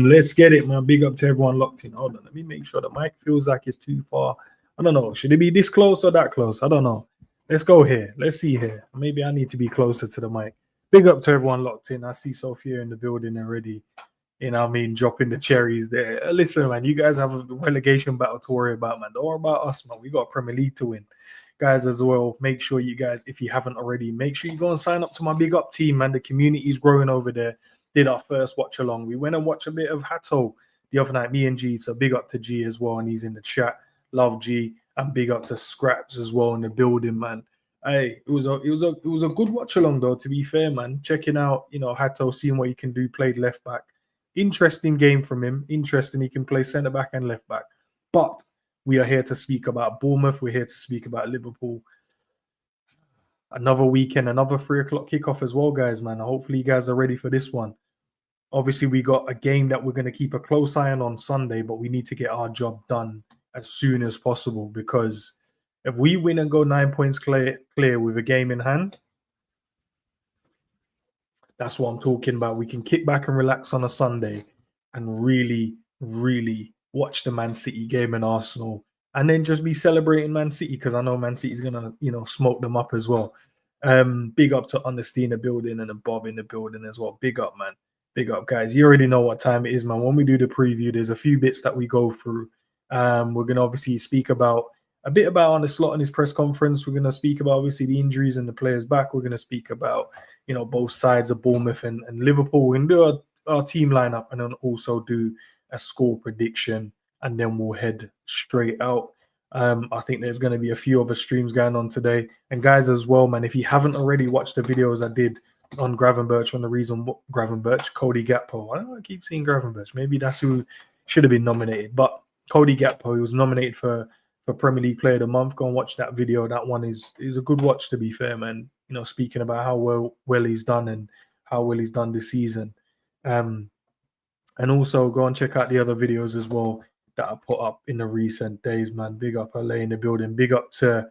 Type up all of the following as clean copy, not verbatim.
Let's get it, man. Big up to everyone locked in. Hold on, let me make sure the mic feels like it's too far. I don't know. Should it be this close or that close? I don't know. Let's go here. Let's see here. Maybe I need to be closer to the mic. Big up to everyone locked in. I see Sophia in the building already. You know what I mean? Dropping the cherries there. Listen, man, you guys have a relegation battle to worry about, man. Don't worry about us, man. We got a Premier League to win. Guys, as well, make sure you guys, if you haven't already, make sure you go and sign up to my Big Up team, man. The community is growing over there. Did our first watch along. We went and watched a bit of Hato the other night, me and G. So big up to G as well, and he's in the chat. Love G, and big up to Scraps as well in the building, man. Hey, it was a good watch along though. To be fair, man, checking out Hato, seeing what he can do. Played left back. Interesting game from him. Interesting. He can play centre back and left back. But we are here to speak about Bournemouth. We're here to speak about Liverpool. Another weekend, another 3 o'clock kickoff as well, guys, man. Hopefully you guys are ready for this one. Obviously, we got a game that we're going to keep a close eye on Sunday, but we need to get our job done as soon as possible, because if we win and go 9 points clear with a game in hand, that's what I'm talking about. We can kick back and relax on a Sunday and really, really watch the Man City game in Arsenal, and then just be celebrating Man City, because I know Man City is going to, smoke them up as well. Big up to Honesty in the building and Bob in the building as well. Big up, man. Big up, guys. You already know what time it is, man. When we do the preview, there's a few bits that we go through. We're going to obviously speak about a bit about Arne Slot in his press conference. We're going to speak about, obviously, the injuries and the players back. We're going to speak about, both sides of Bournemouth and Liverpool. We're going to do our team lineup and then also do a score prediction, and then we'll head straight out. I think there's going to be a few other streams going on today. And guys, as well, man, if you haven't already watched the videos I did on Gravenberch, on the reason Gravenberch, Cody Gakpo. I don't know, I keep seeing Gravenberch. Maybe that's who should have been nominated. But Cody Gakpo, he was nominated for Premier League Player of the Month. Go and watch that video. That one is a good watch, to be fair, man. Speaking about how well he's done and how well he's done this season. And also go and check out the other videos as well that I put up in the recent days, man. Big up LA in the building. Big up to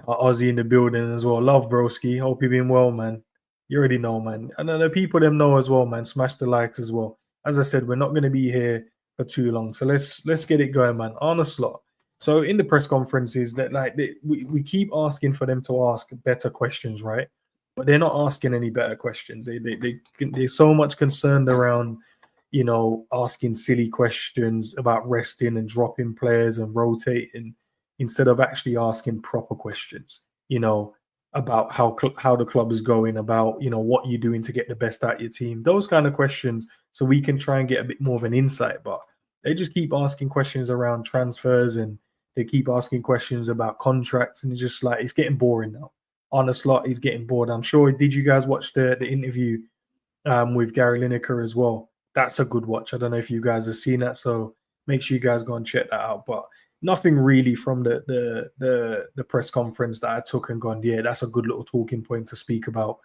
Ozzy in the building as well. Love, broski. Hope you've been well, man. You already know, man. And then the people them know as well, man. Smash the likes as well. As I said, we're not going to be here for too long. So let's get it going, man. Arne Slot. So in the press conferences, that we keep asking for them to ask better questions, right? But they're not asking any better questions. They're so much concerned around, asking silly questions about resting and dropping players and rotating, instead of actually asking proper questions, about how the club is going, about, what you're doing to get the best out of your team, those kind of questions, so we can try and get a bit more of an insight. But they just keep asking questions around transfers, and they keep asking questions about contracts, and it's just like, it's getting boring now. Arne Slot is getting bored. I'm sure, did you guys watch the interview with Gary Lineker as well? That's a good watch. I don't know if you guys have seen that, so make sure you guys go and check that out. But nothing really from the press conference that I took and gone, yeah, that's a good little talking point to speak about.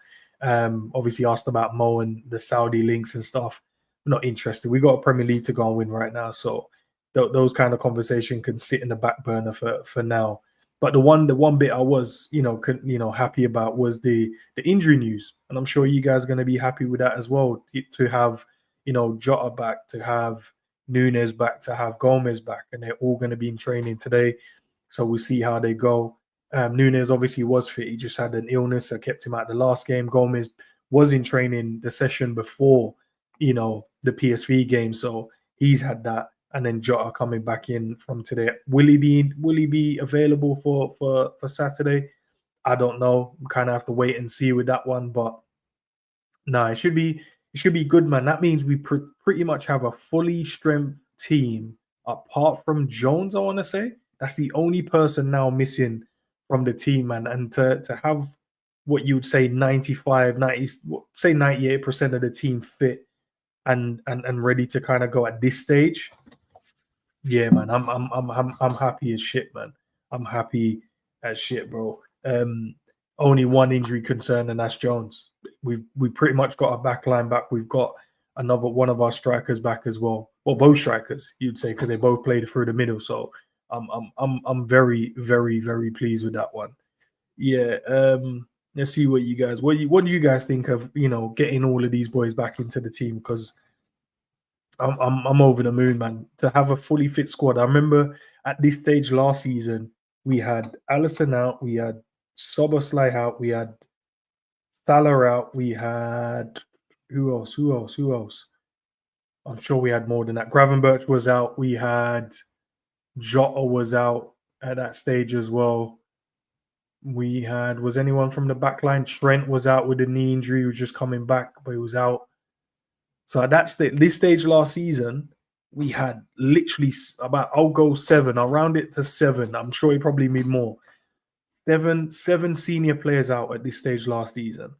Obviously asked about Mo and the Saudi links and stuff. I'm not interested. We got a Premier League to go and win right now, so those kind of conversation can sit in the back burner for now. But the one bit I was happy about was the injury news, and I'm sure you guys are going to be happy with that as well. To have Jota back, to have NUNEZ back, to have Gomez back, and they're all going to be in training today. So we'll see how they go. NUNEZ obviously was fit. He just had an illness that kept him out the last game. Gomez was in training the session before, the PSV game. So he's had that. And then Jota coming back in from today. Will he be available for Saturday? I don't know. We kind of have to wait and see with that one. But no, it should be good, man. That means we pretty much have a fully strength team, apart from Jones, I want to say. That's the only person now missing from the team, man. And to have what you would say 98% of the team fit and ready to kind of go at this stage. Yeah, man. I'm happy as shit, man. I'm happy as shit, bro. only one injury concern, and that's Jones. We pretty much got our back line back. We've got another one of our strikers back as well. Well, both strikers, you'd say, because they both played through the middle. So I'm very, very, very pleased with that one. Yeah. Let's see what you guys what do you guys think of, getting all of these boys back into the team? Because I'm over the moon, man, to have a fully fit squad. I remember at this stage last season, we had Allison out, we had Soboslai out, we had Salah out, we had who else? I'm sure we had more than that. Gravenberch was out, we had Jota was out at that stage as well. We had, was anyone from the back line? Trent was out with a knee injury, he was just coming back, but he was out. So at this stage last season, we had literally about, I'll go 7. I'll round it to 7. I'm sure he probably made more. 7 senior players out at this stage last season.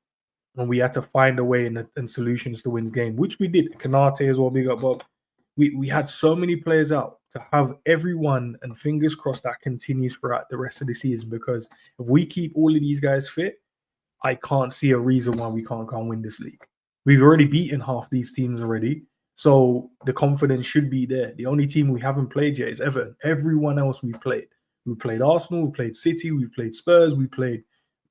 And we had to find a way and solutions to win the game, which we did. Kanate as well, big up Bob. We had so many players out to have everyone, and fingers crossed that continues throughout the rest of the season, because if we keep all of these guys fit, I can't see a reason why we can't go and win this league. We've already beaten half these teams already, so the confidence should be there. The only team we haven't played yet is Everton. Everyone else we've played. We played Arsenal, we played City, we played Spurs, we played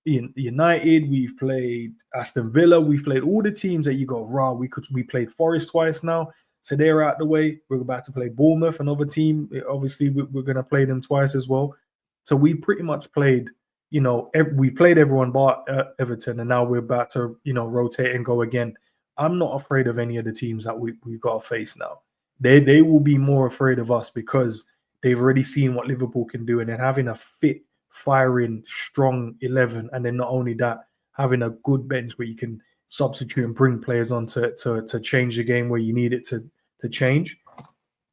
United, we've played Aston Villa, we've played all the teams that you got raw. We played Forest twice now, so they're out the way. We're about to play Bournemouth, another team. Obviously, we're going to play them twice as well. So we pretty much played. We played everyone but Everton, and now we're about to, rotate and go again. I'm not afraid of any of the teams that we've got to face now. They will be more afraid of us because they've already seen what Liverpool can do, and then having a fit, firing, strong 11, and then not only that, having a good bench where you can substitute and bring players on to change the game where you need it to change.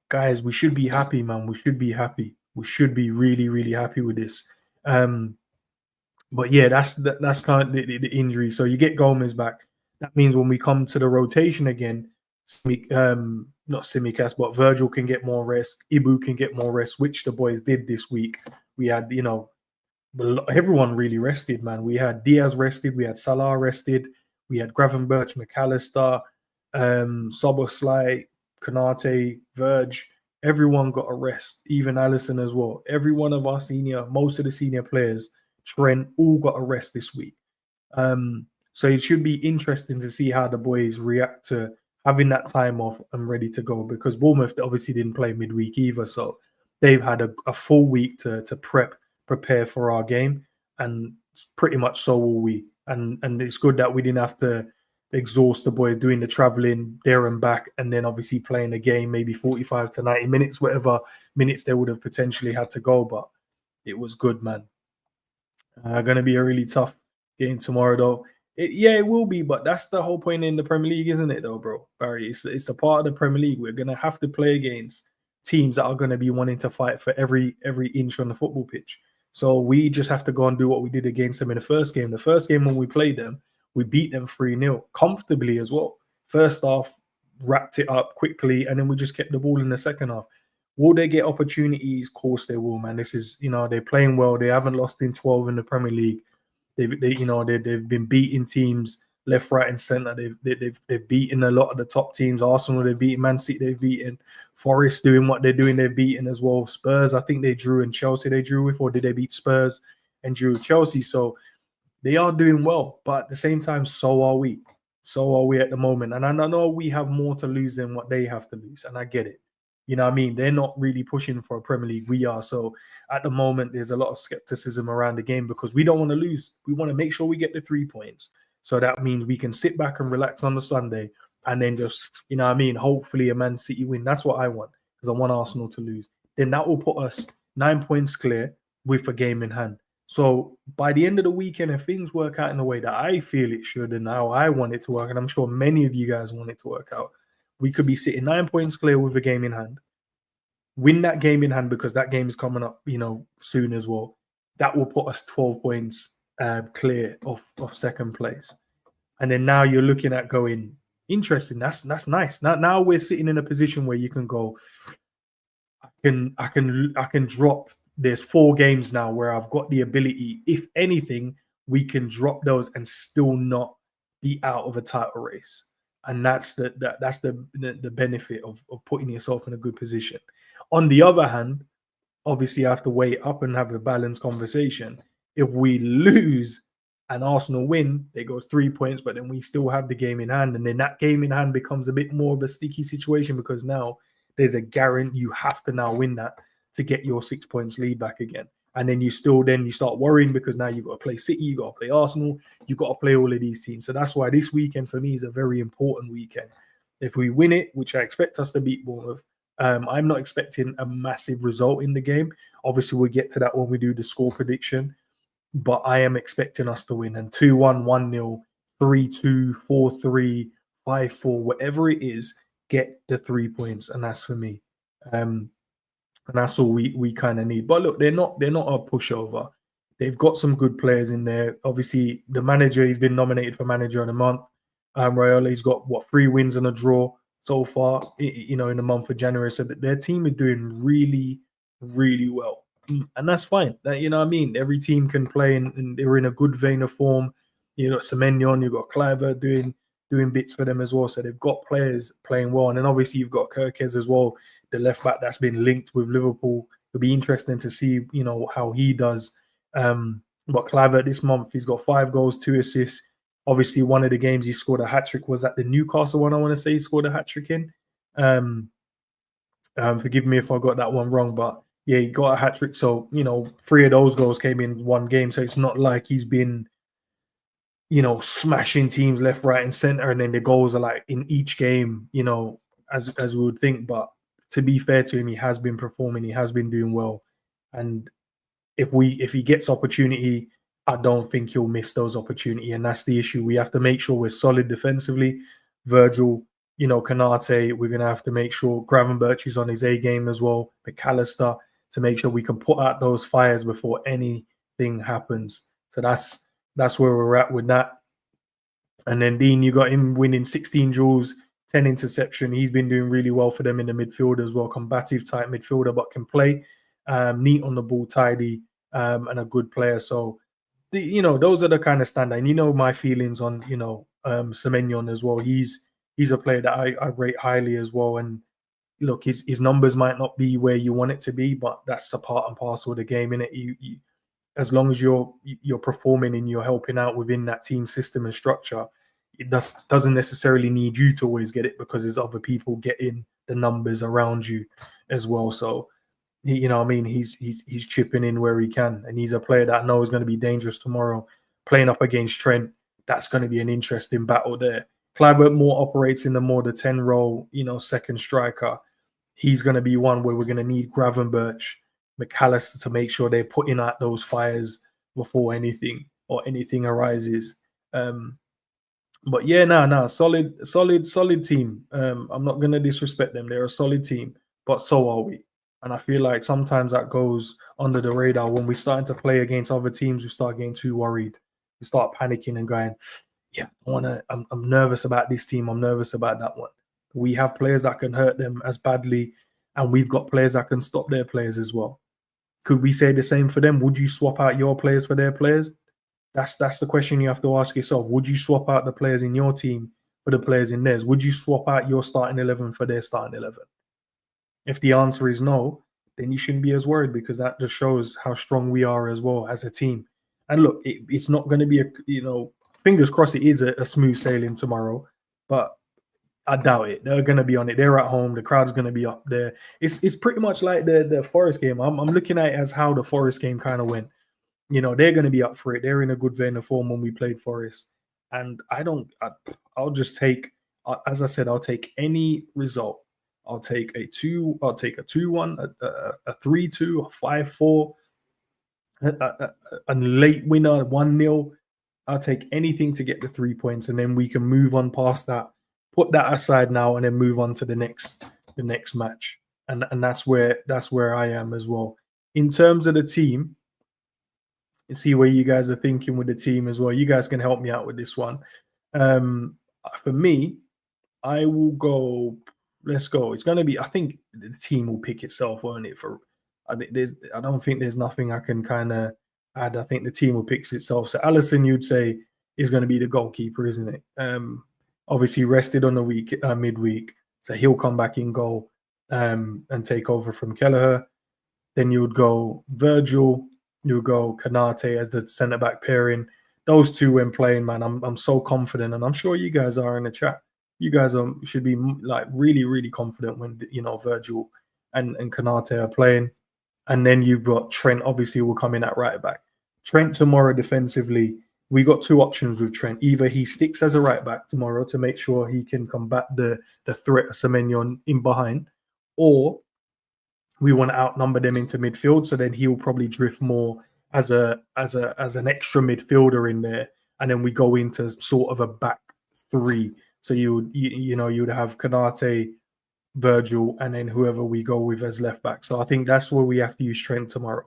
Guys, we should be happy, man. We should be happy. We should be really, really happy with this. But yeah, that's kind of the injury. So you get Gomez back. That means when we come to the rotation again, not Simicast, but Virgil can get more rest. Ibu can get more rest, which the boys did this week. We had, everyone really rested, man. We had Diaz rested. We had Salah rested. We had Gravenberch, McAllister, Soboslai, Kanate, Verge. Everyone got a rest, even Allison as well. Every one of our most of the senior players, Trent, all got a rest this week. So it should be interesting to see how the boys react to having that time off and ready to go, because Bournemouth obviously didn't play midweek either. So they've had a full week to prepare for our game, and pretty much so will we. And it's good that we didn't have to exhaust the boys doing the traveling there and back, and then obviously playing a game, maybe 45 to 90 minutes, whatever minutes they would have potentially had to go. But it was good, man. Going to be a really tough game tomorrow, though. It will be, but that's the whole point in the Premier League, isn't it, though, bro? Barry, it's the part of the Premier League. We're going to have to play against teams that are going to be wanting to fight for every inch on the football pitch. So we just have to go and do what we did against them in the first game. The first game when we played them, we beat them 3-0 comfortably as well. First half, wrapped it up quickly, and then we just kept the ball in the second half. Will they get opportunities? Of course they will, man. This is, they're playing well. They haven't lost in 12 in the Premier League. They've been beating teams left, right, and centre. They've beaten a lot of the top teams. Arsenal, they've beaten. Man City, they've beaten. Forest doing what they're doing, they've beaten as well. Spurs, I think they drew, and Chelsea they drew with, or did they beat Spurs and drew with Chelsea? So they are doing well, but at the same time, so are we. So are we at the moment. And I know we have more to lose than what they have to lose, and I get it. You know what I mean? They're not really pushing for a Premier League. We are. So at the moment, there's a lot of skepticism around the game because we don't want to lose. We want to make sure we get the 3 points. So that means we can sit back and relax on the Sunday and then just, hopefully a Man City win. That's what I want, because I want Arsenal to lose. Then that will put us 9 points clear with a game in hand. So by the end of the weekend, if things work out in the way that I feel it should and how I want it to work, and I'm sure many of you guys want it to work out, we could be sitting 9 points clear with a game in hand. Win that game in hand, because that game is coming up, soon as well. That will put us 12 points clear of second place. And then now you're looking at going, interesting. That's nice. Now we're sitting in a position where you can go, I can drop. There's 4 games now where I've got the ability, if anything, we can drop those and still not be out of a title race. And that's the benefit of putting yourself in a good position. On the other hand, obviously, I have to weigh up and have a balanced conversation. If we lose and Arsenal win, they go 3 points, but then we still have the game in hand. And then that game in hand becomes a bit more of a sticky situation because now there's a guarantee you have to now win that to get your 6 points lead back again. And then you start worrying because now you've got to play City, you've got to play Arsenal, you've got to play all of these teams. So that's why this weekend for me is a very important weekend. If we win it, which I expect us to beat Bournemouth, I'm not expecting a massive result in the game. Obviously, we'll get to that when we do the score prediction. But I am expecting us to win. And 2-1, 1-0, 3-2, 4-3, 5-4, whatever it is, get the 3 points. And that's for me. And that's all we kind of need. But look, they're not a pushover. They've got some good players in there. Obviously, the manager, he's been nominated for Manager of the Month. Raiola, he's got 3 wins and a draw so far, in the month of January. So that their team is doing really, really well. And that's fine. You know what I mean? Every team can play and they're in a good vein of form. You got Semenyo, you've got Cliver doing bits for them as well. So they've got players playing well. And then obviously you've got Kirkes as well, the left back that's been linked with Liverpool. It'll be interesting to see, how he does. But Cliver this month, he's got 5 goals, 2 assists. Obviously, one of the games he scored a hat-trick was at the Newcastle one, I want to say he scored a hat-trick in. Forgive me if I got that one wrong, but yeah, he got a hat-trick. So, 3 of those goals came in one game. So it's not like he's been, smashing teams left, right, and center. And then the goals are like in each game, as we would think. But to be fair to him, he has been performing. He has been doing well. And if he gets opportunity, I don't think he'll miss those opportunities. And that's the issue. We have to make sure we're solid defensively. Virgil, Kanate, we're going to have to make sure Gravenberch is on his A game as well. McAllister, to make sure we can put out those fires before anything happens. So that's where we're at with that. And then Dean, you got him winning 16 duels, 10 interception. He's been doing really well for them in the midfield as well. Combative type midfielder, but can play. Neat on the ball, tidy, and a good player. So, those are the kind of standard. And my feelings on, Semenyo as well. He's a player that I rate highly as well. And look, his numbers might not be where you want it to be, but that's a part and parcel of the game, innit? You as long as you're performing and you're helping out within that team system and structure, it doesn't necessarily need you to always get it because there's other people getting the numbers around you as well. So, he's chipping in where he can, and he's a player that I know is going to be dangerous tomorrow. Playing up against Trent, that's going to be an interesting battle there. Clive more operates in the 10 role, second striker. He's going to be one where we're going to need Gravenberch, McAllister to make sure they're putting out those fires before anything arises. But yeah, solid team. I'm not going to disrespect them. They're a solid team, but so are we. And I feel like sometimes that goes under the radar. When we're starting to play against other teams, we start getting too worried. We start panicking and going, yeah, I'm nervous about this team. I'm nervous about that one. We have players that can hurt them as badly, and we've got players that can stop their players as well. Could we say the same for them? Would you swap out your players for their players? That's the question you have to ask yourself. Would you swap out the players in your team for the players in theirs? Would you swap out your starting 11 for their starting 11? If the answer is no, then you shouldn't be as worried because that just shows how strong we are as well as a team. And look, it's not going to be fingers crossed it is a smooth sailing tomorrow, but I doubt it. They're going to be on it. They're at home. The crowd's going to be up there. It's pretty much like the Forest game. I'm looking at it as how the Forest game kind of went. They're going to be up for it. They're in a good vein of form when we played Forest. And I'll just take, as I said, I'll take any result. I'll take a 2-1, a 3-2, a 5-4, a late winner, 1-0. I'll take anything to get the 3 points, and then we can move on past that, put that aside now, and then move on to the next match. And that's where I am as well. In terms of the team, you see where you guys are thinking with the team as well. You guys can help me out with this one. For me, I will go. Let's go. It's going to be. I think the team will pick itself, won't it? I don't think there's nothing I can kind of and I think the team will pick itself. So Alisson, you'd say, is going to be the goalkeeper, isn't it? Obviously rested on the week midweek, so he'll come back in goal and take over from Kelleher. Then you would go Virgil, you would go Kanate as the centre back pairing. Those two when playing, man, I'm so confident, and I'm sure you guys are in the chat. You guys should be like really, really confident when Virgil and Kanate are playing. And then you've got Trent, obviously, will come in at right back. Trent tomorrow defensively, we got two options with Trent. Either he sticks as a right back tomorrow to make sure he can combat the threat of Semenyo in behind, or we want to outnumber them into midfield. So then he'll probably drift more as an extra midfielder in there, and then we go into sort of a back three. So you would have Kanate, Virgil, and then whoever we go with as left back. So I think that's where we have to use Trent tomorrow.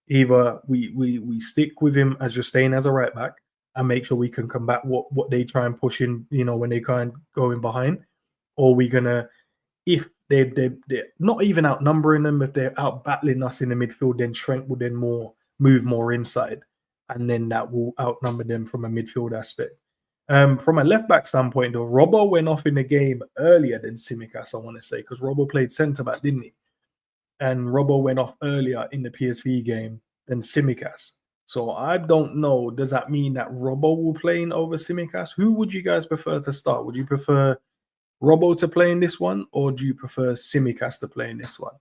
Either we stick with him as just staying as a right back and make sure we can combat what they try and push in, when they kind of go in behind, or we're gonna, if they're not even outnumbering them, if they're out battling us in the midfield, then Trent will then move more inside, and then that will outnumber them from a midfield aspect. From a left back standpoint, though, Robbo went off in the game earlier than Tsimikas, I want to say, because Robbo played centre back, didn't he? And Robbo went off earlier in the PSV game than Tsimikas. So I don't know. Does that mean that Robbo will play in over Tsimikas? Who would you guys prefer to start? Would you prefer Robbo to play in this one, or do you prefer Tsimikas to play in this one?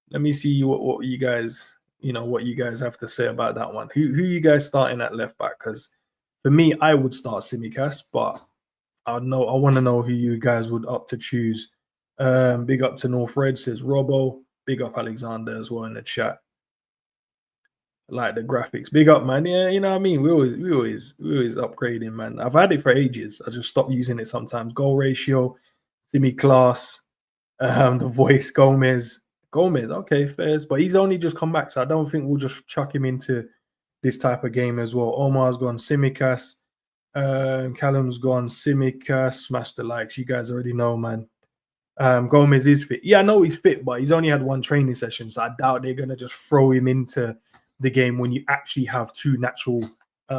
Let me see what you guys, what you guys have to say about that one. Who you guys starting at left back? Because for me, I would start Tsimikas, but I want to know who you guys would opt to choose. Big up to North Red, says Robbo. Big up Alexander as well in the chat. I like the graphics. Big up, man. Yeah, you know what I mean? We always upgrading, man. I've had it for ages. I just stopped using it sometimes. Goal ratio, Simi Class, the voice, Gomez, okay, fairs. But he's only just come back, so I don't think we'll just chuck him into this type of game as well. Omar's gone Tsimikas. Callum's gone Tsimikas. Smash the likes. You guys already know, man. Gomez is fit. Yeah, I know he's fit, but he's only had one training session, so I doubt they're going to just throw him into the game when you actually have two natural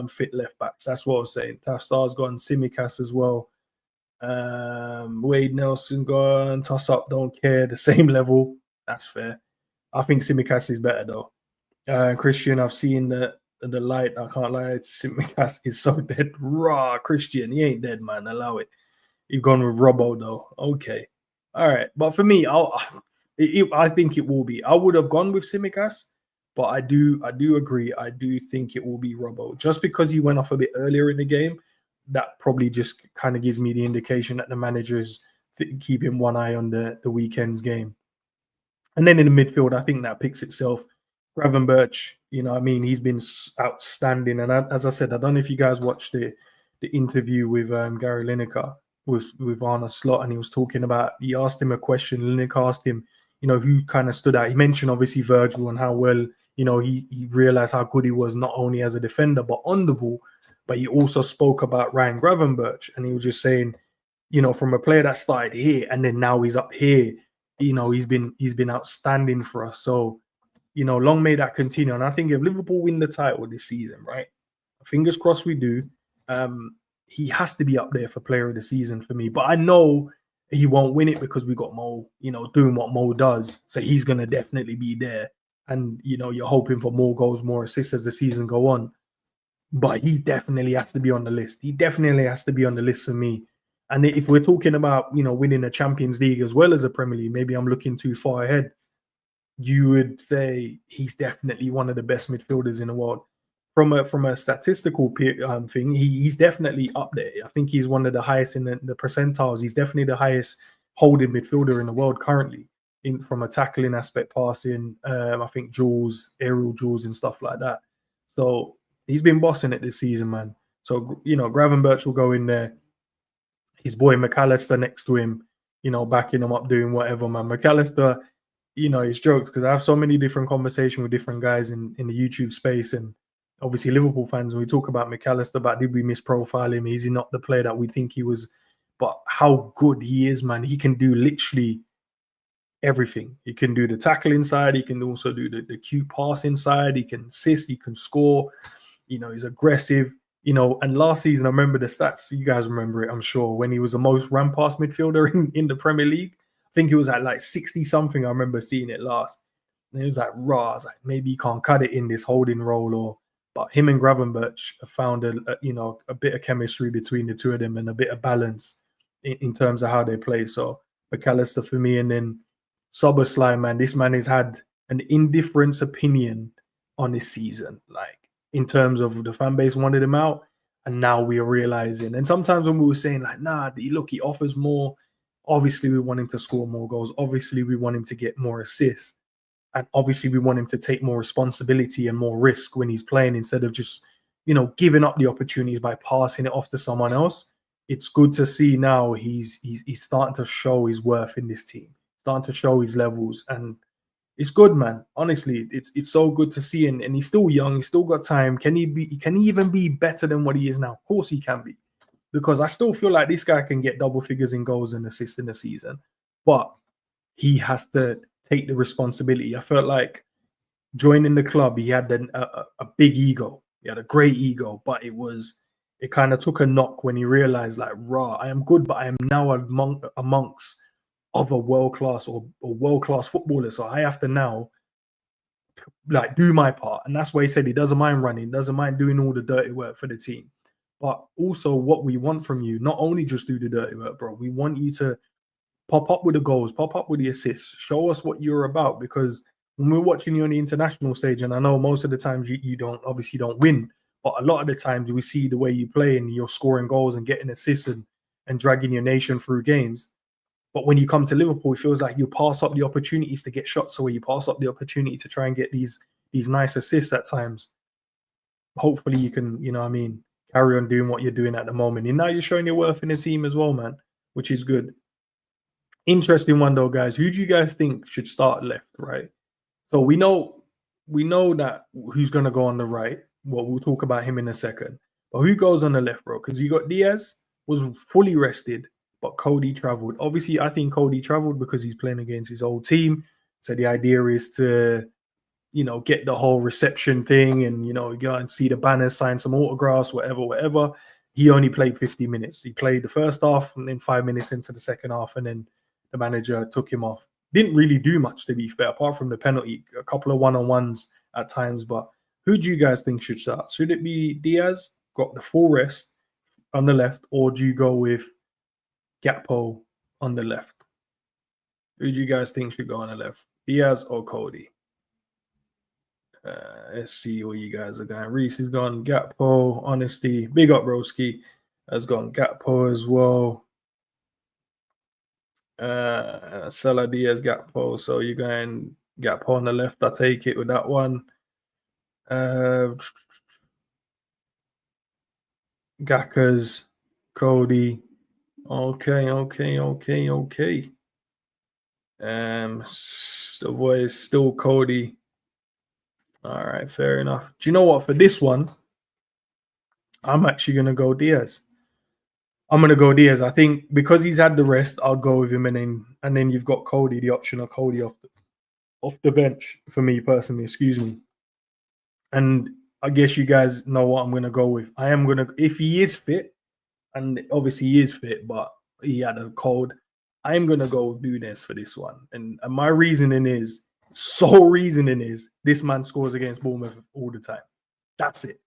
fit left backs. That's what I was saying. Tafstar's gone Tsimikas as well. Wade Nelson gone. Toss up, don't care. The same level. That's fair. I think Tsimikas is better, though. Christian, I've seen the light. I can't lie. Tsimikas is so dead. Raw, Christian. He ain't dead, man. Allow it. You've gone with Robbo, though. Okay. All right. But for me, I think it will be. I would have gone with Tsimikas, but I do agree. I do think it will be Robbo. Just because he went off a bit earlier in the game, that probably just kind of gives me the indication that the manager is keeping one eye on the weekend's game. And then in the midfield, I think that picks itself. Gravenberch, he's been outstanding. And as I said, I don't know if you guys watched the interview with Gary Lineker with Arne Slot, and he asked him a question. Lineker asked him, who kind of stood out. He mentioned obviously Virgil and how well, he realized how good he was not only as a defender but on the ball. But he also spoke about Ryan Gravenberch, and he was just saying, from a player that started here and then now he's up here, he's been outstanding for us. So, long may that continue. And I think if Liverpool win the title this season, right? Fingers crossed we do. He has to be up there for player of the season for me. But I know he won't win it because we got Mo, doing what Mo does. So he's going to definitely be there. And, you're hoping for more goals, more assists as the season go on. But he definitely has to be on the list. He definitely has to be on the list for me. And if we're talking about, winning a Champions League as well as a Premier League, maybe I'm looking too far ahead. You would say he's definitely one of the best midfielders in the world. From a statistical thing, he's definitely up there. I think he's one of the highest in the percentiles. He's definitely the highest holding midfielder in the world currently, from a tackling aspect, passing, I think duels, aerial duels and stuff like that. So he's been bossing it this season, man. So, Gravenberch will go in there. His boy McAllister next to him, backing him up, doing whatever, man. McAllister, his jokes, because I have so many different conversations with different guys in the YouTube space, and obviously Liverpool fans, when we talk about McAllister, about did we misprofile him? Is he not the player that we think he was? But how good he is, man. He can do literally everything. He can do the tackle inside. He can also do the cute pass inside. He can assist. He can score. He's aggressive. And last season, I remember the stats. You guys remember it, I'm sure, when he was the most run pass midfielder in the Premier League. I think he was at like 60 something. I remember seeing it last. And it was like, raw. I was like, maybe he can't cut it in this holding role, but him and Gravenberch have found a bit of chemistry between the two of them and a bit of balance in terms of how they play. So McAllister for me, and then Soboslai, man, this man has had an indifference opinion on this season. Like, in terms of the fan base wanted him out, and now we are realizing. And sometimes when we were saying like, nah, look, he offers more. Obviously, we want him to score more goals. Obviously, we want him to get more assists. And obviously, we want him to take more responsibility and more risk when he's playing instead of just, giving up the opportunities by passing it off to someone else. It's good to see now he's starting to show his worth in this team, starting to show his levels, and it's good, man. Honestly, it's so good to see, and he's still young. He's still got time. Can he even be better than what he is now? Of course he can be, because I still feel like this guy can get double figures in goals and assists in the season, but he has to take the responsibility. I felt like joining the club, he had a big ego. He had a great ego, but it kind of took a knock when he realized, like, I am good, but I am now amongst other world-class or world-class footballers. So I have to now like do my part. And that's why he said he doesn't mind running, doesn't mind doing all the dirty work for the team. But also what we want from you, not only just do the dirty work, bro. We want you to pop up with the goals, pop up with the assists, show us what you're about. Because when we're watching you on the international stage, and I know most of the times you don't win, but a lot of the times we see the way you play and you're scoring goals and getting assists and dragging your nation through games. But when you come to Liverpool, it feels like you pass up the opportunities to get shots away. You pass up the opportunity to try and get these nice assists at times. Hopefully you can, carry on doing what you're doing at the moment. And now you're showing your worth in the team as well, man, which is good. Interesting one though, guys. Who do you guys think should start left, right? So we know that who's going to go on the right. Well, we'll talk about him in a second. But who goes on the left, bro? Because you got Diaz was fully rested, but Cody traveled. Obviously, I think Cody traveled because he's playing against his old team. So the idea is to, get the whole reception thing and, go and see the banners, sign some autographs, whatever. He only played 50 minutes. He played the first half and then 5 minutes into the second half, and then the manager took him off. Didn't really do much, to be fair, apart from the penalty, a couple of one-on-ones at times. But who do you guys think should start? Should it be Diaz, got the full rest on the left, or do you go with Gakpo on the left? Who do you guys think should go on the left? Diaz or Cody? Let's see where you guys are going. Reese has gone Gakpo. Honesty. Big up, Broski. Has gone Gakpo as well. Salah, Diaz, Gakpo. So you're going Gakpo on the left. I take it with that one. Gakas, Cody. Okay. The voice still Cody. All right, fair enough. Do you know what? For this one, I'm actually gonna go Diaz. I think because he's had the rest, I'll go with him, and then you've got Cody, the option of Cody off the bench for me personally. Excuse me. And I guess you guys know what I'm gonna go with. If he is fit, and obviously he is fit, but he had a cold, I'm gonna go with Nunez for this one. And my reasoning is this man scores against Bournemouth all the time. That's it.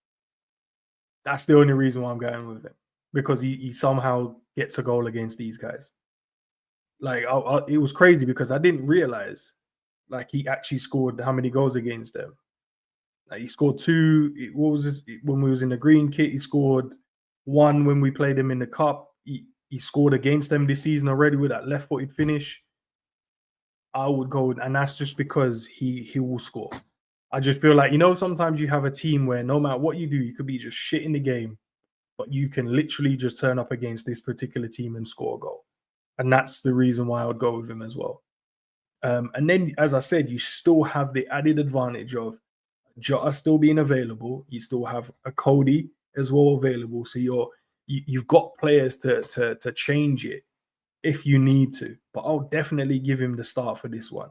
That's the only reason why I'm going with him, because he somehow gets a goal against these guys. Like, it was crazy because I didn't realize, like, he actually scored how many goals against them. Like, he scored 2. What was this? When we was in the green kit, he scored 1 when we played him in the cup. He scored against them this season already with that left-footed finish. I would go, and that's just because he will score. I just feel like, sometimes you have a team where no matter what you do, you could be just shit in the game, but you can literally just turn up against this particular team and score a goal. And that's the reason why I would go with him as well. And then, as I said, you still have the added advantage of Jota still being available. You still have a Cody as well available. So you've got players to change it if you need to. But I'll definitely give him the start for this one,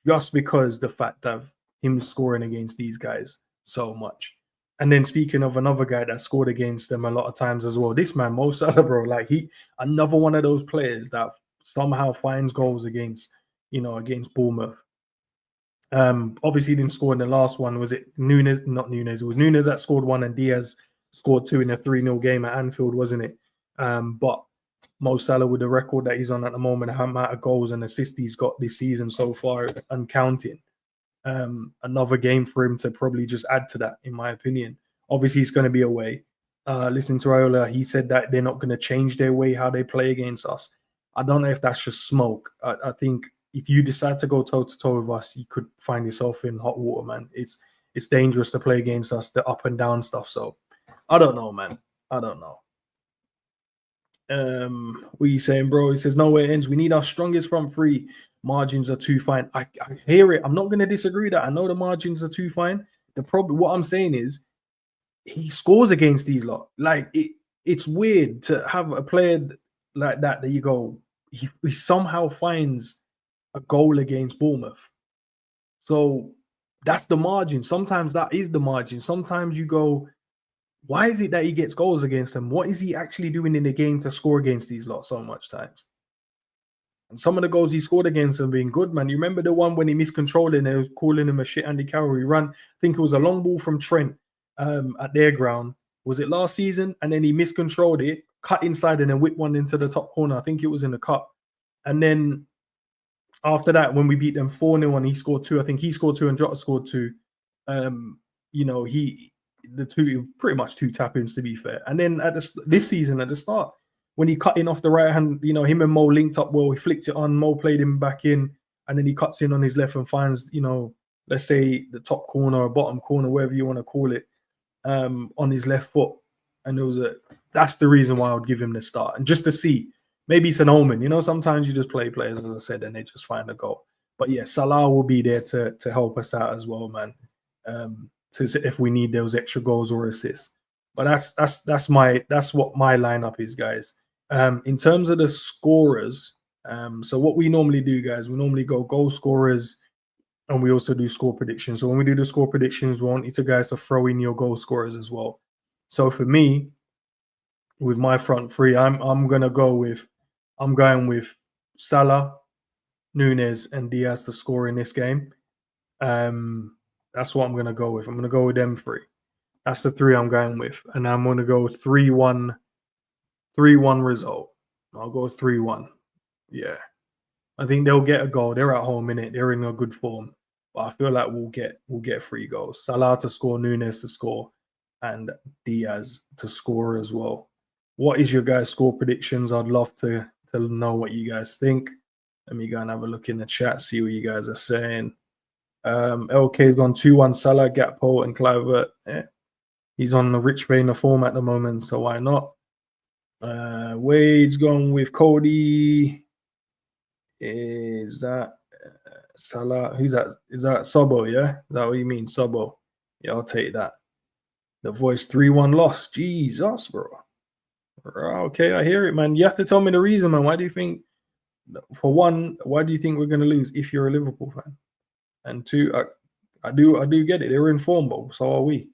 just because the fact of him scoring against these guys so much. And then speaking of another guy that scored against them a lot of times as well, this man Mo Salah, bro, like another one of those players that somehow finds goals against Bournemouth. Obviously didn't score in the last one. Was it Nunez? Not Nunez. It was Nunez that scored one, and Diaz scored two in a 3-0 game at Anfield, wasn't it? But Mo Salah, with the record that he's on at the moment, how amount of goals and assists he's got this season so far and counting. Another game for him to probably just add to that, in my opinion. Obviously, it's going to be away. Listen to Raiola, he said that they're not going to change their way how they play against us. I don't know if that's just smoke. I think if you decide to go toe-to-toe with us, you could find yourself in hot water, man. It's dangerous to play against us, the up and down stuff. So I don't know, man. I don't know. What are you saying, bro? He says, no way it ends. We need our strongest front three. Margins are too fine. I hear it. I'm not going to disagree that. I know the margins are too fine. The problem, what I'm saying is, he scores against these lot. Like, it's weird to have a player like that you go, he somehow finds a goal against Bournemouth. So that's the margin. Sometimes that is the margin. Sometimes you go, why is it that he gets goals against them? What is he actually doing in the game to score against these lot so much times? And some of the goals he scored against them being good, man. You remember the one when he miscontrolled and they was calling him a shit Andy Carroll? He ran, I think it was a long ball from Trent at their ground. Was it last season? And then he miscontrolled it, cut inside and then whipped one into the top corner. I think it was in the cup. And then after that, when we beat them 4-0 and he scored two, I think he scored two and Jota scored two. The two, pretty much two tap-ins, to be fair. And then this season at the start, when he cut in off the right hand, him and Mo linked up well. He flicked it on, Mo played him back in, and then he cuts in on his left and finds, let's say the top corner or bottom corner, whatever you want to call it, on his left foot. And that's the reason why I would give him the start. And just to see, maybe it's an omen. Sometimes you just play players, as I said, and they just find a goal. But yeah, Salah will be there to help us out as well, man. If we need those extra goals or assists. But that's what my lineup is, guys. In terms of the scorers, so what we normally do, guys, we normally go goal scorers and we also do score predictions. So when we do the score predictions, we want you guys to throw in your goal scorers as well. So for me, with my front three, I'm going with Salah, Nunez, and Diaz to score in this game. That's what I'm going to go with. I'm going to go with them three. That's the three I'm going with. And I'm going to go 3-1 result. I'll go 3-1. Yeah. I think they'll get a goal. They're at home, innit? They're in a good form. But I feel like we'll get 3 goals. Salah to score, Nunez to score, and Diaz to score as well. What is your guys' score predictions? I'd love to know what you guys think. Let me go and have a look in the chat, see what you guys are saying. LK's gone 2-1 Salah, Gakpo, and Kluivert. Yeah. He's on the rich vein of form at the moment, so why not? Wade's gone with Cody. Is that Salah? Who's that? Is that Sobo? Yeah, is that what you mean, Sobo? Yeah, I'll take that. The voice 3-1 loss. Jesus, bro. Okay, I hear it, man. You have to tell me the reason, man. Why do you think? For one, why do you think we're going to lose if you're a Liverpool fan? And two, I do get it. They're in form, but so are we.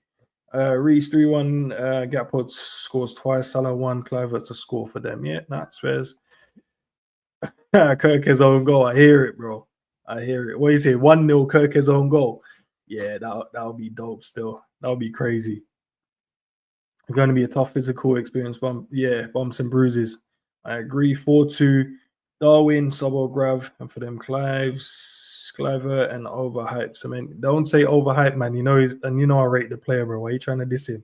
Reece 3-1. Gakpo scores twice. Salah 1. Kluivert to score for them. Yeah, that's fair. Kirke's own goal. I hear it, bro. I hear it. What do you say? 1-0 Kirke's own goal. Yeah, that'll be dope still. That'll be crazy. It's going to be a tough physical experience. Bumps and bruises. I agree. 4-2. Darwin, Sobo, Grav, and for them, Kluivert and overhyped. I mean, don't say overhyped, man. I rate the player, bro. Why are you trying to diss him?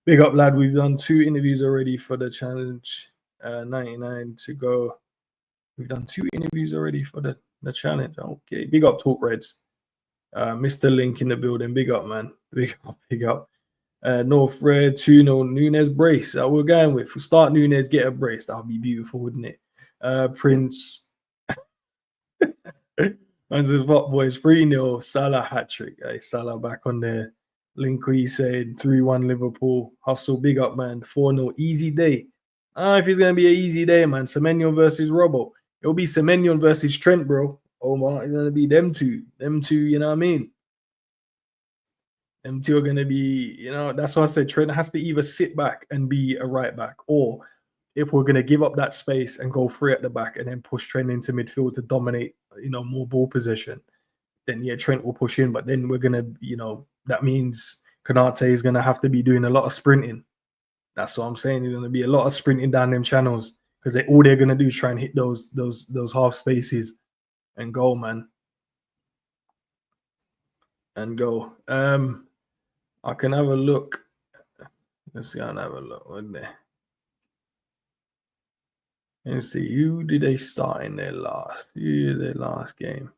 Big up, lad. We've done 2 interviews already for the challenge. 99 to go. We've done 2 interviews already for the challenge. Okay. Big up, Talk Reds. Mr. Link in the building. Big up, man. Big up. North Red 2-0 Nunez brace. We're going with. We start Nunez, get a brace. That would be beautiful, wouldn't it? Prince. Man says, what boys? 3-0 Salah hat trick. Hey, Salah back on there. Linky said 3-1 Liverpool. Hustle, big up, man. 4-0 easy day. If it's gonna be an easy day, man, Semenyo versus Robbo. It'll be Semenyo versus Trent, bro. Omar, it's gonna be them two. Them two, you know what I mean? Them two are gonna be, that's why I said Trent has to either sit back and be a right back, or if we're gonna give up that space and go free at the back and then push Trent into midfield to dominate, more ball possession, then yeah, Trent will push in. But then we're gonna, that means Konate is gonna have to be doing a lot of sprinting. That's what I'm saying. There's gonna be a lot of sprinting down them channels because all they're gonna do is try and hit those half spaces and go, man. And go. I can have a look. Let's see. I'll have a look. What there? Let's see. Who did they start in their last? Their last game.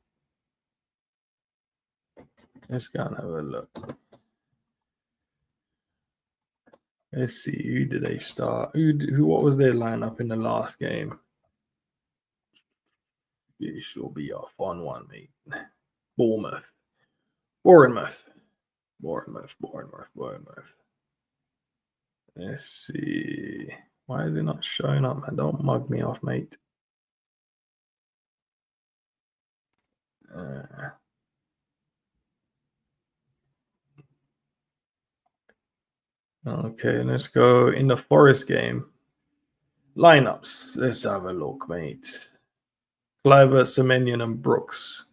Let's go and have a look. Let's see. Who did they start? What was their lineup in the last game? It should be a fun one, mate. Bournemouth. Let's see. Why is it not showing up, man? Don't mug me off, mate. Okay, let's go in the Forest game. Lineups. Let's have a look, mate. Cliver, Semenion, and Brooks.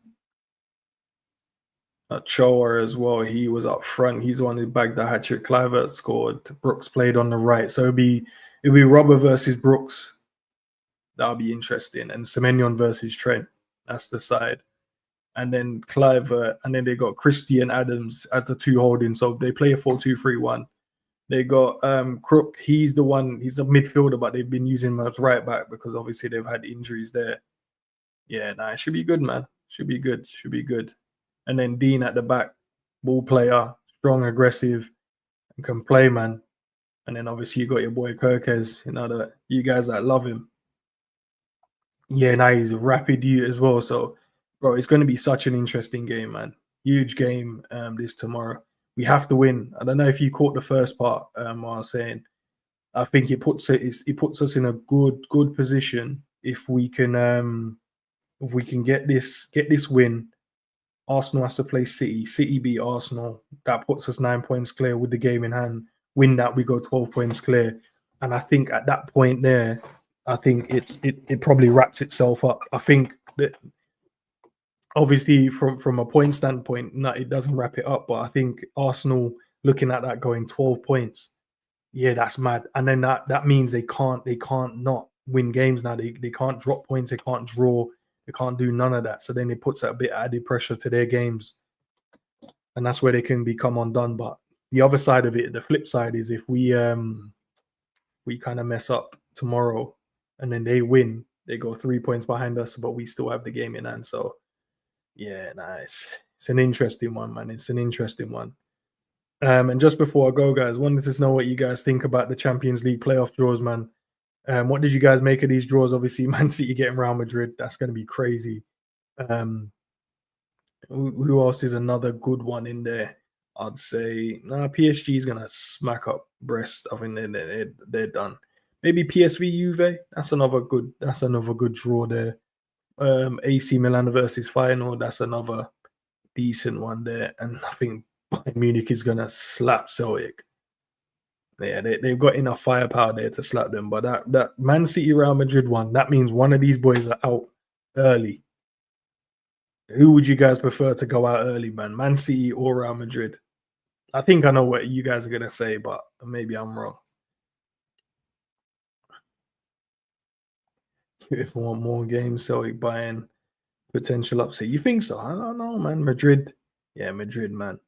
Choa as well. He was up front. He's the one who bagged the hat-trick. Cliver scored. Brooks played on the right. So it'll be Robber versus Brooks. That'll be interesting. And Semenion versus Trent. That's the side. And then Cliver, and then they got Christian Adams as the two holding. So they play a 4-2-3-1. They got Crook. He's a midfielder, but they've been using him as right back because obviously they've had injuries there. Yeah, it should be good, man. Should be good. And then Dean at the back, ball player, strong, aggressive, and can play, man. And then obviously you got your boy Kirkes, you guys that love him. Yeah, he's a rapid youth as well. So, bro, it's going to be such an interesting game, man. Huge game this tomorrow. We have to win. I don't know if you caught the first part. What I was saying, I think it puts us in a good position if we can get this win. Arsenal has to play City. City beat Arsenal. That puts us 9 points clear with the game in hand. Win that, we go 12 points clear. And I think at that point there, I think it probably wraps itself up. I think that obviously from a point standpoint, no, it doesn't wrap it up. But I think Arsenal looking at that going 12 points, yeah, that's mad. And then that means they can't not win games now. They can't drop points. They can't draw. They can't do none of that. So then it puts a bit of added pressure to their games. And that's where they can become undone. But the other side of it, the flip side is if we kind of mess up tomorrow and then they win, they go 3 points behind us, but we still have the game in hand. So yeah, nice. It's an interesting one, man. It's an interesting one. And just before I go, guys, wanted to know what you guys think about the Champions League playoff draws, man. What did you guys make of these draws? Obviously, Man City getting Real Madrid. That's going to be crazy. Who else is another good one in there? I'd say PSG is going to smack up Brest. I think they're done. Maybe PSV Juve. That's another good draw there. AC Milan versus Feyenoord. That's another decent one there. And I think Bayern Munich is going to slap Celtic. Yeah, they've got enough firepower there to slap them. But that Man City Real Madrid one, that means one of these boys are out early. Who would you guys prefer to go out early, man? Man City or Real Madrid? I think I know what you guys are going to say, but maybe I'm wrong. If we want more games, Celtic, Bayern, potential upset. You think so? I don't know, man. Madrid. Yeah, Madrid, man.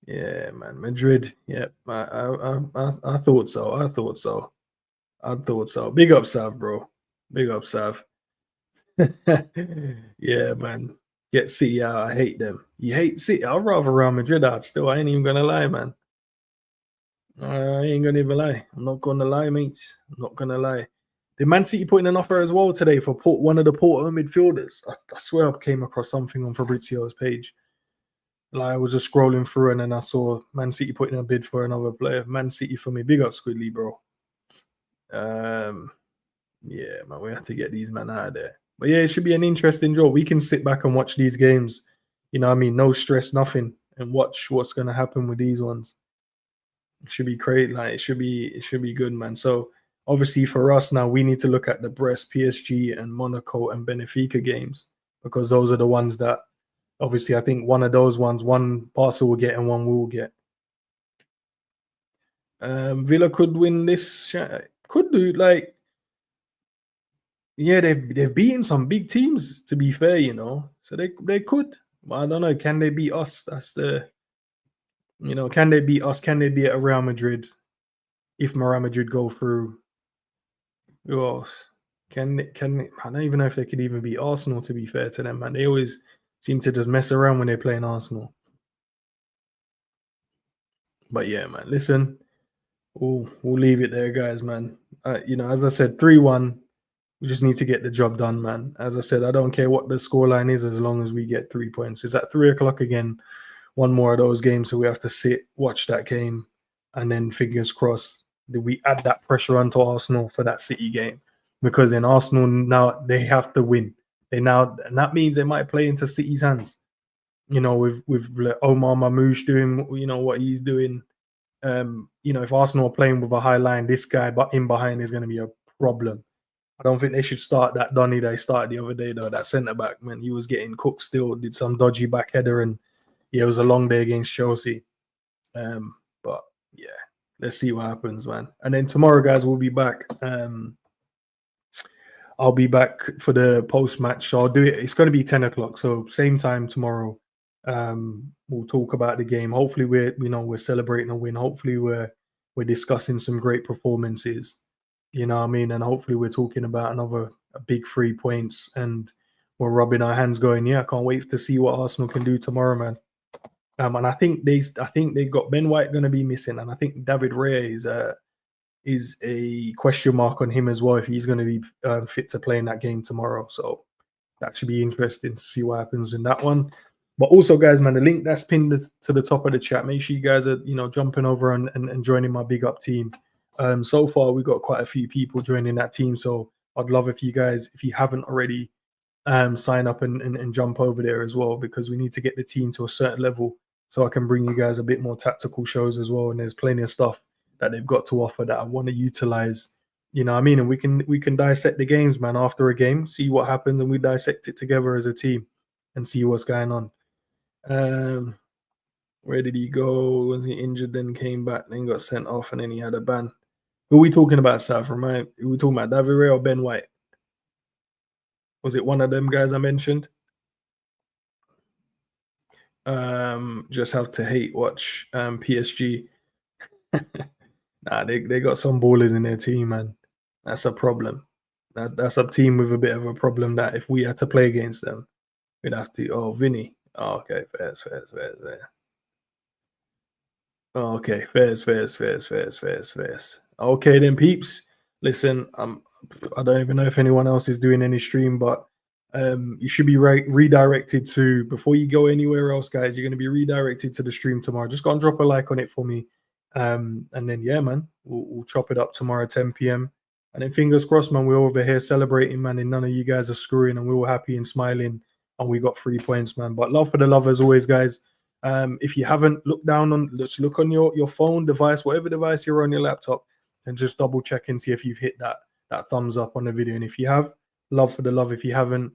Yeah, man. Madrid. Yeah, I thought so. Big up, Sav, bro. Big up, Sav. Yeah, man. Get City out. I hate them. You hate City? I'd rather Real Madrid out still. I ain't even going to lie, man. I ain't going to even lie. I'm not going to lie, mate. I'm not going to lie. Did Man City put in an offer as well today for one of the Porto midfielders? I swear I came across something on Fabrizio's page. Like I was just scrolling through and then I saw Man City putting a bid for another player. Man City for me. Big up Squidly, bro. Yeah, man, we have to get these men out of there. But yeah, it should be an interesting draw. We can sit back and watch these games. You know what I mean? No stress, nothing, and watch what's gonna happen with these ones. It should be great. Like it should be good, man. So obviously for us now, we need to look at the Brest, PSG, and Monaco and Benfica games because those are the ones that obviously I think one of those ones, one Barca will get and one we will get. Villa could win this. Could do like yeah, they've beaten some big teams. To be fair, so they could. But I don't know. Can they beat us? That's can they beat us? Can they beat Real Madrid? If Real Madrid go through, who else? I don't even know if they could even beat Arsenal. To be fair to them, man, they always seem to just mess around when they play in Arsenal. But yeah, man, listen, we'll leave it there, guys, man. As I said, 3-1. We just need to get the job done, man. As I said, I don't care what the scoreline is as long as we get 3 points. It's at 3 o'clock again. One more of those games, so we have to sit, watch that game, and then fingers crossed that we add that pressure onto Arsenal for that City game. Because in Arsenal now they have to win. And that means they might play into City's hands. With Omar Mamouche doing what he's doing. If Arsenal are playing with a high line, this guy but in behind is going to be a problem. I don't think they should start that Donny they started the other day though. That centre back, man, he was getting cooked still. Did some dodgy back header, and yeah, it was a long day against Chelsea. But yeah, let's see what happens, man. And then tomorrow, guys, we'll be back. I'll be back for the post match. So I'll do it. It's going to be 10 o'clock, so same time tomorrow. We'll talk about the game. Hopefully, we're celebrating a win. Hopefully, we're discussing some great performances. You know what I mean? And hopefully we're talking about another big 3 points and we're rubbing our hands going, yeah, I can't wait to see what Arsenal can do tomorrow, man. And I think they got Ben White going to be missing. And I think David Raya is a question mark on him as well if he's going to be fit to play in that game tomorrow. So that should be interesting to see what happens in that one. But also, guys, man, the link that's pinned to the top of the chat, make sure you guys are, jumping over and joining my big up team. So far, we've got quite a few people joining that team. So I'd love if you guys, if you haven't already, sign up and jump over there as well, because we need to get the team to a certain level so I can bring you guys a bit more tactical shows as well. And there's plenty of stuff that they've got to offer that I want to utilize. You know what I mean? And we can dissect the games, man, after a game, see what happens, and we dissect it together as a team and see what's going on. Where did he go? Was he injured, then came back, then got sent off, and then he had a ban? Who are we talking about, South? Who are we talking about, David Ray or Ben White? Was it one of them guys I mentioned? Just have to hate watch PSG. Nah, they got some ballers in their team, man. That's a problem. That's a team with a bit of a problem that if we had to play against them, we'd have to. Oh, Vinny. Oh, okay, fair. Oh, okay, fair. Okay, then, peeps. Listen, I don't even know if anyone else is doing any stream, but you should be redirected to, before you go anywhere else, guys, you're going to be redirected to the stream tomorrow. Just go and drop a like on it for me. And then, yeah, man, we'll chop it up tomorrow, 10 p.m. And then fingers crossed, man, we're over here celebrating, man, and none of you guys are screwing, and we're all happy and smiling, and we got 3 points, man. But love for the love as always, guys. If you haven't looked down on, let's look on your phone device, whatever device you're on, your laptop, and just double check and see if you've hit that thumbs up on the video. And if you have, love for the love. If you haven't,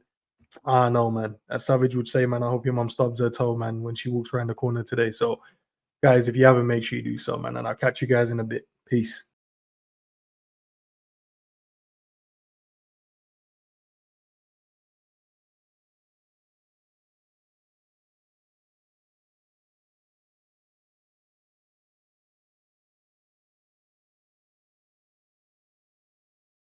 no, man. As Savage would say, man, I hope your mom stubs her toe, man, when she walks around the corner today. So, guys, if you haven't, make sure you do so, man. And I'll catch you guys in a bit. Peace.